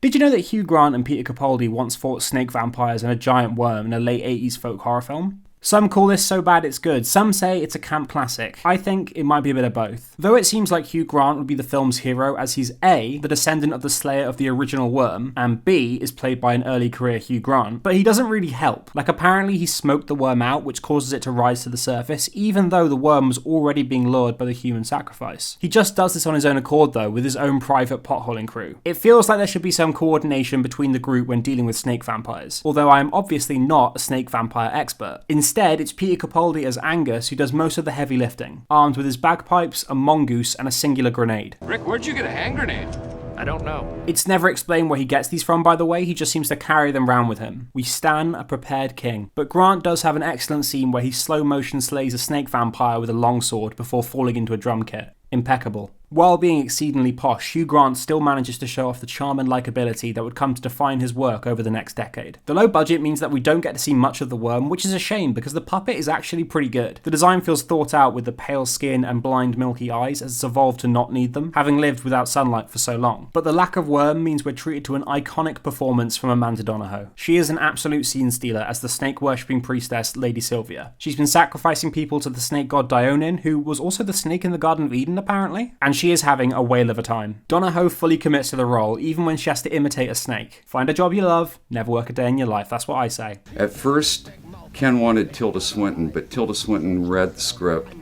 Did you know that Hugh Grant and Peter Capaldi once fought snake vampires and a giant worm in a late 80s folk horror film? Some call this so bad it's good, some say it's a camp classic. I think it might be a bit of both. Though it seems like Hugh Grant would be the film's hero as he's A, the descendant of the slayer of the original worm, and B, is played by an early career Hugh Grant, but he doesn't really help. Like apparently he smoked the worm out, which causes it to rise to the surface, even though the worm was already being lured by the human sacrifice. He just does this on his own accord though, with his own private potholing crew. It feels like there should be some coordination between the group when dealing with snake vampires, although I am obviously not a snake vampire expert. Instead, it's Peter Capaldi as Angus who does most of the heavy lifting, armed with his bagpipes, a mongoose, and a singular grenade. Rick, where'd you get a hand grenade? I don't know. It's never explained where he gets these from, by the way, he just seems to carry them round with him. We stan a prepared king. But Grant does have an excellent scene where he slow motion slays a snake vampire with a longsword before falling into a drum kit. Impeccable. While being exceedingly posh, Hugh Grant still manages to show off the charm and likability that would come to define his work over the next decade. The low budget means that we don't get to see much of the worm, which is a shame because the puppet is actually pretty good. The design feels thought out with the pale skin and blind milky eyes as it's evolved to not need them, having lived without sunlight for so long. But the lack of worm means we're treated to an iconic performance from Amanda Donohoe. She is an absolute scene stealer as the snake-worshipping priestess Lady Sylvia. She's been sacrificing people to the snake god Dionin, who was also the snake in the Garden of Eden apparently, and she is having a whale of a time. Donohoe fully commits to the role, even when she has to imitate a snake. Find a job you love, never work a day in your life, that's what I say. At first, Ken wanted Tilda Swinton, but Tilda Swinton read the script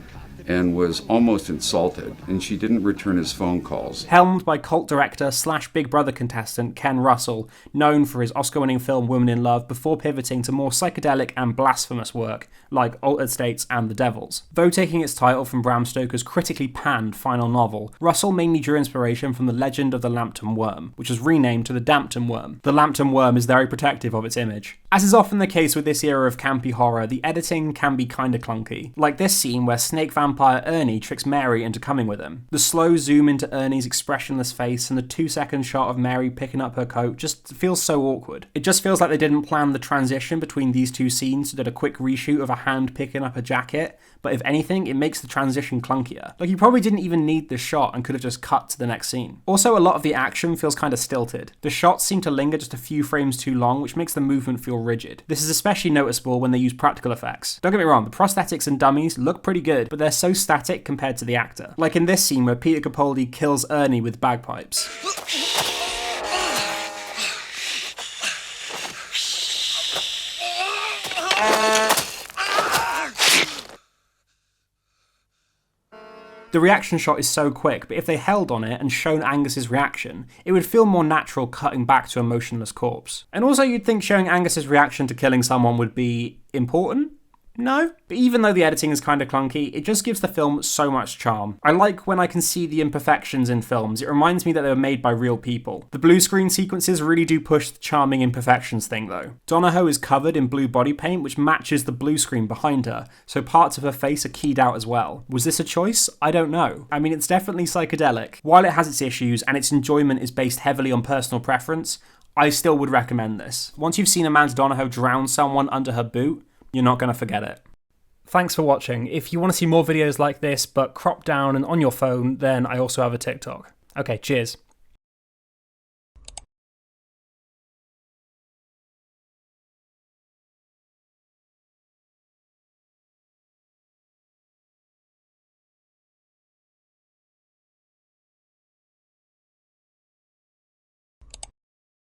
and was almost insulted, and she didn't return his phone calls. Helmed by cult director / Big Brother contestant Ken Russell, known for his Oscar-winning film Woman in Love before pivoting to more psychedelic and blasphemous work like Altered States and The Devils. Though taking its title from Bram Stoker's critically panned final novel, Russell mainly drew inspiration from the legend of the Lambton Worm, which was renamed to the Dampton Worm. The Lambton Worm is very protective of its image. As is often the case with this era of campy horror, the editing can be kinda clunky. Like this scene where snake vampire Ernie tricks Mary into coming with him. The slow zoom into Ernie's expressionless face and the 2-second shot of Mary picking up her coat just feels so awkward. It just feels like they didn't plan the transition between these two scenes, so did a quick reshoot of a hand picking up a jacket, but if anything, it makes the transition clunkier. Like you probably didn't even need this shot and could have just cut to the next scene. Also, a lot of the action feels kind of stilted. The shots seem to linger just a few frames too long, which makes the movement feel rigid. This is especially noticeable when they use practical effects. Don't get me wrong, the prosthetics and dummies look pretty good, but they're so static compared to the actor. Like in this scene where Peter Capaldi kills Ernie with bagpipes. The reaction shot is so quick, but if they held on it and shown Angus's reaction, it would feel more natural cutting back to a motionless corpse. And also you'd think showing Angus's reaction to killing someone would be important? No. But even though the editing is kind of clunky, it just gives the film so much charm. I like when I can see the imperfections in films. It reminds me that they were made by real people. The blue screen sequences really do push the charming imperfections thing though. Donohoe is covered in blue body paint which matches the blue screen behind her, so parts of her face are keyed out as well. Was this a choice? I don't know. I mean, it's definitely psychedelic. While it has its issues and its enjoyment is based heavily on personal preference, I still would recommend this. Once you've seen Amanda Donohoe drown someone under her boot, you're not going to forget it. Thanks for watching. If you want to see more videos like this but cropped down and on your phone, then I also have a TikTok. Okay, cheers.